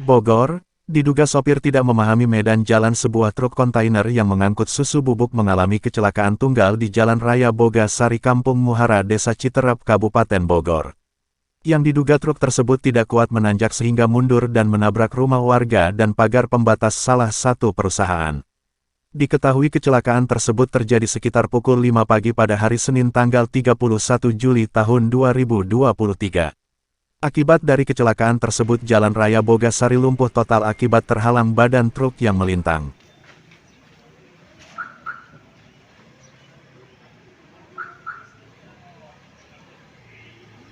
Bogor, diduga sopir tidak memahami medan jalan sebuah truk kontainer yang mengangkut susu bubuk mengalami kecelakaan tunggal di Jalan Raya Bogasari Kampung Muhara Desa Citerep Kabupaten Bogor. Yang diduga truk tersebut tidak kuat menanjak sehingga mundur dan menabrak rumah warga dan pagar pembatas salah satu perusahaan. Diketahui kecelakaan tersebut terjadi sekitar pukul 5 pagi pada hari Senin tanggal 31 Juli tahun 2023. Akibat dari kecelakaan tersebut Jalan Raya Bogasari lumpuh total akibat terhalang badan truk yang melintang.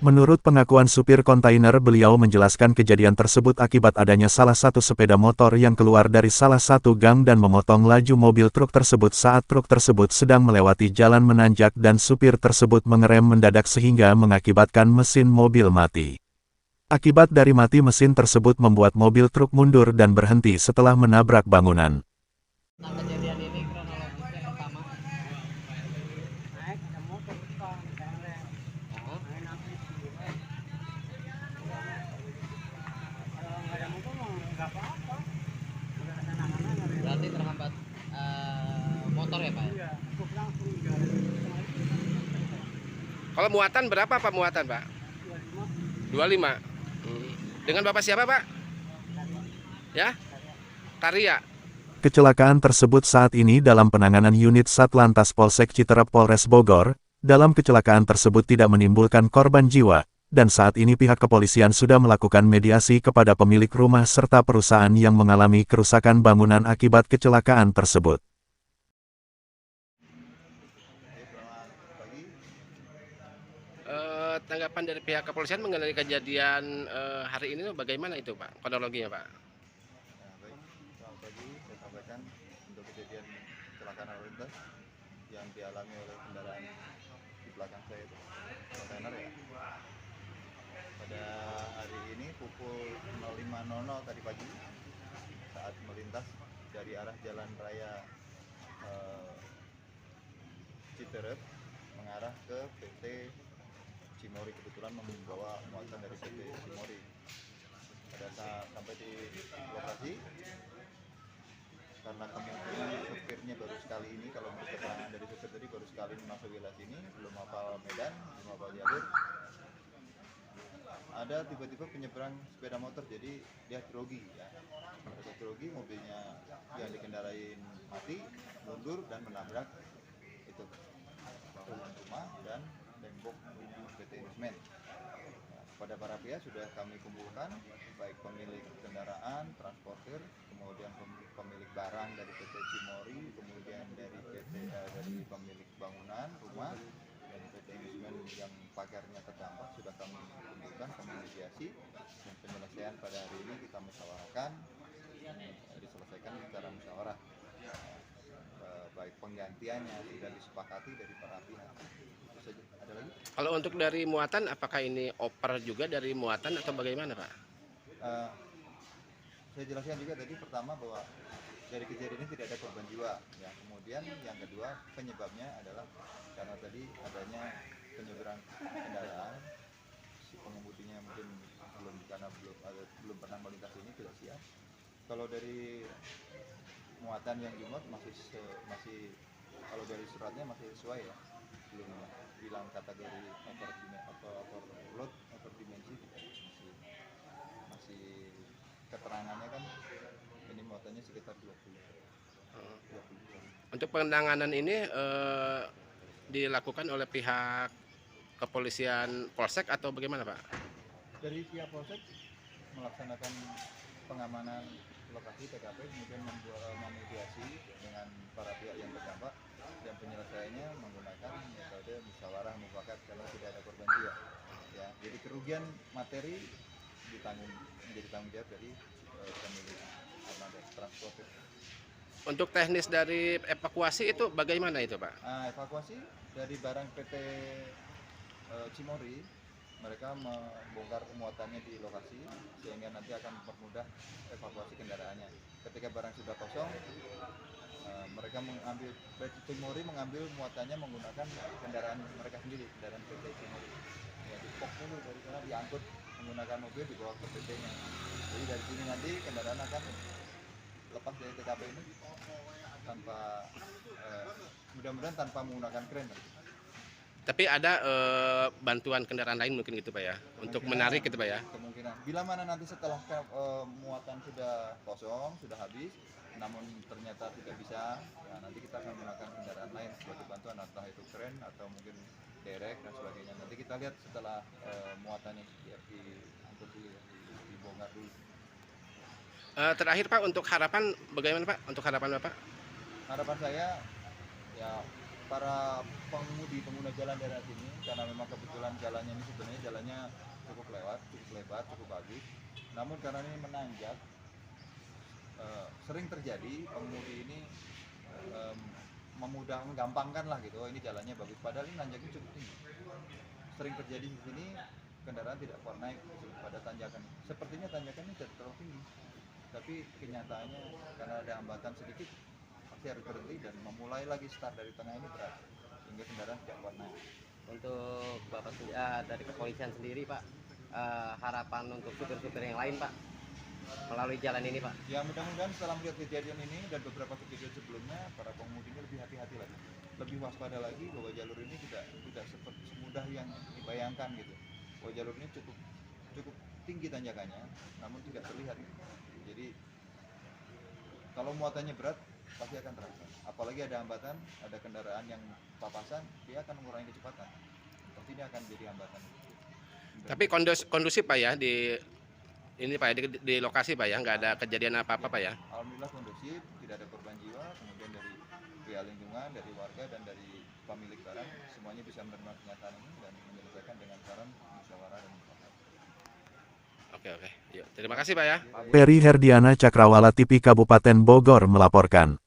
Menurut pengakuan supir kontainer, beliau menjelaskan kejadian tersebut akibat adanya salah satu sepeda motor yang keluar dari salah satu gang dan memotong laju mobil truk tersebut saat truk tersebut sedang melewati jalan menanjak dan supir tersebut mengerem mendadak sehingga mengakibatkan mesin mobil mati. Akibat dari mati mesin tersebut membuat mobil truk mundur dan berhenti setelah menabrak bangunan. Nah, kejadian ini kronologisnya pertama naik ada motor depan keren. Main api kalau nggak ada motor mah nggak apa-apa, udah ada anak-anak berarti terhambat motor ya Pak ya? Iya, truk langsung jalan. Kalau muatan berapa Pak muatan Pak? 25. Dengan Bapak siapa Pak? Ya? Karya. Kecelakaan tersebut saat ini dalam penanganan unit Satlantas Polsek Citerep Polres Bogor. Dalam kecelakaan tersebut tidak menimbulkan korban jiwa, dan saat ini pihak kepolisian sudah melakukan mediasi kepada pemilik rumah serta perusahaan yang mengalami kerusakan bangunan akibat kecelakaan tersebut. Tanggapan dari pihak kepolisian mengenai kejadian hari ini bagaimana itu Pak? Kronologinya Pak? Baik, selamat pagi. Saya sampaikan untuk kejadian kecelakaan lalu lintas yang dialami oleh kendaraan di belakang saya itu kontainer ya. Pada hari ini pukul 05.00 tadi pagi saat melintas dari arah Jalan Raya Citerep mengarah ke PT Cimori, kebetulan membawa muatan dari PT Cimori. Pada saat sampai di lokasi, karena kemungkinan supirnya baru sekali ini, kalau menurut keterangan dari supir tadi baru sekali masuk wilayah sini, belum hafal medan, belum hafal jalur, ada tiba-tiba penyeberang sepeda motor, jadi dia grogi ya. Pada grogi, mobilnya yang dikendarain mati, mundur dan menabrak itu rumah dan tembok PT Indosemen. Pada para pihak sudah kami kumpulkan, baik pemilik kendaraan, transporter, kemudian pemilik barang dari PT Cimori, kemudian dari pemilik bangunan rumah dan PT Indosemen yang pagarnya terdampak sudah kami kumpulkan, kami mediasi dan penyelesaian pada hari ini kita musyawarahkan, diselesaikan secara musyawarah. Baik penggantiannya sudah disepakati dari para pihak. Itu saja. Ada lagi? Kalau untuk dari muatan, apakah ini oper juga dari muatan atau bagaimana Pak? Saya jelaskan juga tadi pertama bahwa dari kejadian ini tidak ada korban jiwa. Ya, kemudian yang kedua penyebabnya adalah karena tadi adanya penyeberang kendaraan, si pengemudinya mungkin belum pernah melintas ini, tidak siap. Kalau dari muatan yang dimuat masih kalau dari suratnya masih sesuai ya, belum bilang kategori overload, overdimensi, masih keterangannya kan ini muatannya sekitar 20 Untuk penanganan ini dilakukan oleh pihak kepolisian Polsek atau bagaimana Pak? Dari pihak Polsek melaksanakan pengamanan lokasi TKP, kemudian memediasi dengan para pihak yang terdampak dan penyelesaiannya menggunakan metode musyawarah mufakat kalau tidak ada korban jiwa. Ya, jadi kerugian materi menjadi tanggung jawab dari pemilik armada transporter. Untuk teknis dari evakuasi itu bagaimana itu Pak? Evakuasi dari barang PT Cimori, mereka membongkar muatannya di lokasi sehingga nanti akan mempermudah evakuasi kendaraannya. Ketika barang sudah kosong, mereka mengambil PT Cimori mengambil muatannya menggunakan kendaraan mereka sendiri, kendaraan PT Cimori. Ya, dipok dulu dari sana diangkut menggunakan mobil di bawah KPP-nya. Jadi dari sini nanti kendaraan akan lepas dari TKP ini tanpa mudah-mudahan tanpa menggunakan kren. Tapi ada bantuan kendaraan lain mungkin gitu Pak ya, untuk menarik gitu Pak ya. Kemungkinan. Bila mana nanti setelah muatan sudah kosong, sudah habis, namun ternyata tidak bisa, ya nanti kita akan menggunakan kendaraan lain sebagai bantuan, entah itu kren atau mungkin derek dan sebagainya. Nanti kita lihat setelah muatannya diangkut dulu, dibongkar dulu. Terakhir Pak, untuk harapan bagaimana Pak? Untuk harapan Bapak? Harapan saya ya para pengguna jalan daerah sini, karena memang kebetulan jalannya ini sebenarnya jalannya cukup lebar, cukup bagus. Namun karena ini menanjak, sering terjadi pengemudi ini menggampangkan lah gitu. Oh, ini jalannya bagus, padahal ini nanjaknya cukup tinggi. Sering terjadi di sini kendaraan tidak kuat naik pada tanjakan. Sepertinya tanjakan ini tidak terlalu tinggi, tapi kenyataannya karena ada hambatan sedikit pasti harus berhenti dan memulai lagi start dari tengah ini berat sehingga kendaraan tidak kuat naik. Untuk Bapak dari kepolisian sendiri Pak, harapan untuk supir-supir yang lain Pak melalui jalan ini Pak? Ya mudah-mudahan setelah melihat kejadian ini dan beberapa kejadian sebelumnya, para pengemudi ini lebih hati-hati lagi, lebih waspada lagi bahwa jalur ini tidak seperti semudah yang dibayangkan gitu. Bahwa jalur ini cukup tinggi tanjakannya, namun tidak terlihat. Jadi kalau muatannya berat pasti akan terasa. Apalagi ada hambatan, ada kendaraan yang papasan, dia akan mengurangi kecepatan. Pasti ini akan jadi hambatan. Tapi kondusif Pak ya di ini Pak ya, di lokasi Pak ya, nggak ada kejadian apa-apa Pak ya? Alhamdulillah kondusif, tidak ada korban jiwa. Kemudian dari pihak lingkungan, dari warga dan dari pemilik barang semuanya bisa menerima kenyataan ini dan menyelesaikan dengan saran musyawarah dan mufakat. Oke. Yuk, terima kasih Pak ya. Peri Herdiana Cakrawala TV Kabupaten Bogor melaporkan.